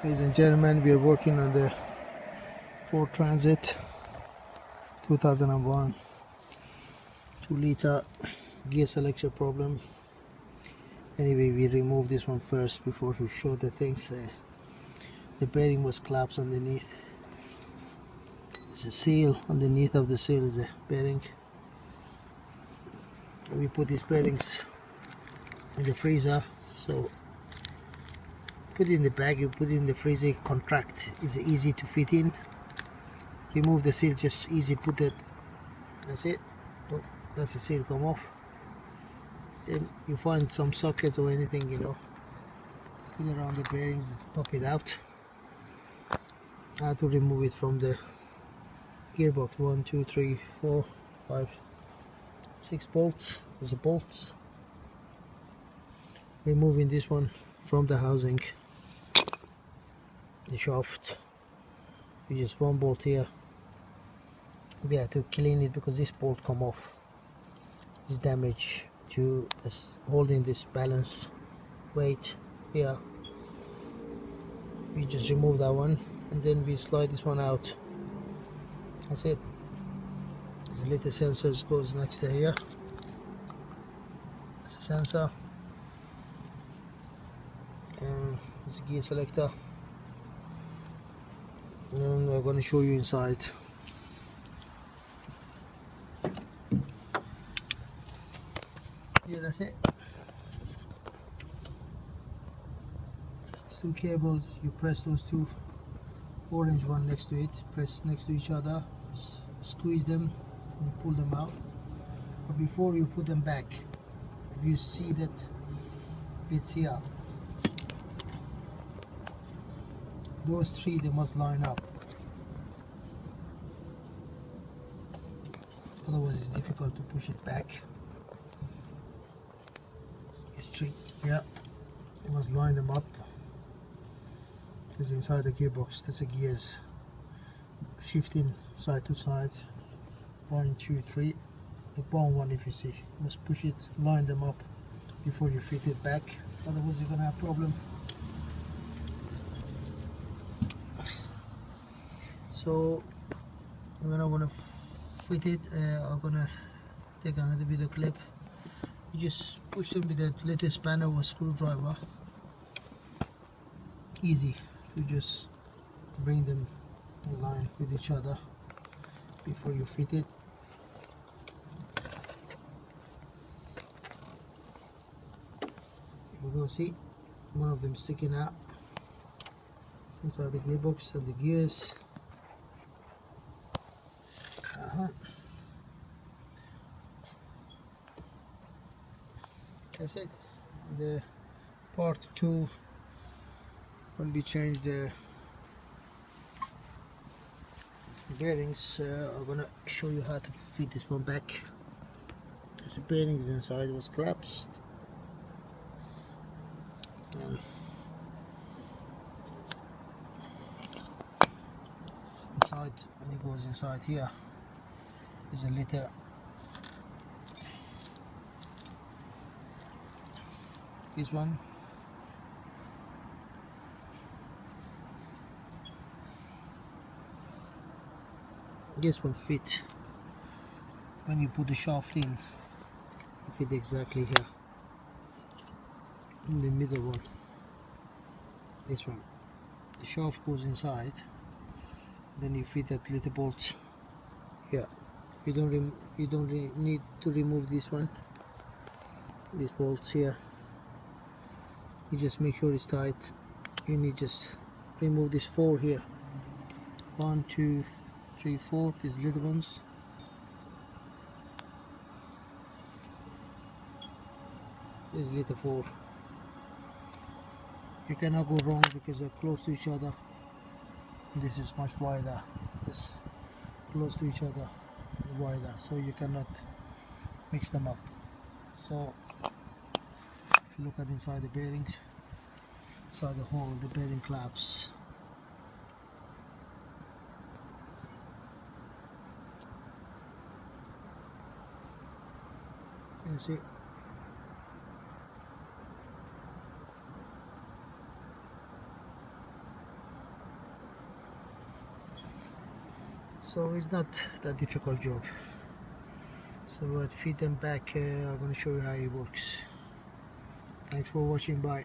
Ladies and gentlemen, we are working on the Ford Transit 2001 2-liter gear selection problem. Anyway, we remove this one first before we show the things. The bearing was collapsed underneath. There's a seal underneath of the seal is a bearing. We put these bearings in the freezer, so put it in the bag, you put it in the freezer, contract, it's easy to fit in. Remove the seal, just easy, put it, that's it. Oh, that's the seal come off. Then you find some sockets or anything, put it around the bearings, pop it out. How to remove it from the gearbox. 1, 2, 3, 4, 5, 6 bolts. There's the bolts. Removing this one from the housing, the shaft. Just one bolt here. We have to clean it because this bolt come off. It's damage to this, holding this balance weight here. We just remove that one and then we slide this one out. That's it. The little sensors goes next to here. That's a sensor. And it's a gear selector. And we're going to show you inside. Yeah, that's it. It's two cables. You press those two orange one next to it. Press next to each other. Squeeze them and pull them out. But before you put them back, if you see that it's here, those three, they must line up. Otherwise it's difficult to push it back. These three, yeah, you must line them up. This is inside the gearbox. That's the gears shifting side to side. 1, 2, 3. The bottom one, if you see, you must push it, line them up before you fit it back. Otherwise you're gonna have a problem. So when I want to fit it, I'm gonna take another video clip. You just push them with a little spanner or screwdriver. Easy to just bring them in line with each other before you fit it. You go, see one of them sticking out. It's inside the gearbox and the gears. That's it. The part 2, when we change the bearings, I'm gonna show you how to fit this one back. As the bearings inside was collapsed. And inside, when it goes inside here, there's a little this one. This one fit when you put the shaft in. It fit exactly here. In the middle one. This one. The shaft goes inside. Then you fit that little bolt here. You don't need to remove this one. These bolts here. You just make sure it's tight. You need just remove this 4 here. 1, 2, 3, 4. These little ones. This little 4. You cannot go wrong because they're close to each other. This is much wider. This close to each other, wider. So you cannot mix them up. So if you look at inside the bearings, inside the hole, the bearing collapse. That's it. so it's not that difficult job. So I'll feed them back. I'm going to show you how it works. Thanks for watching. Bye.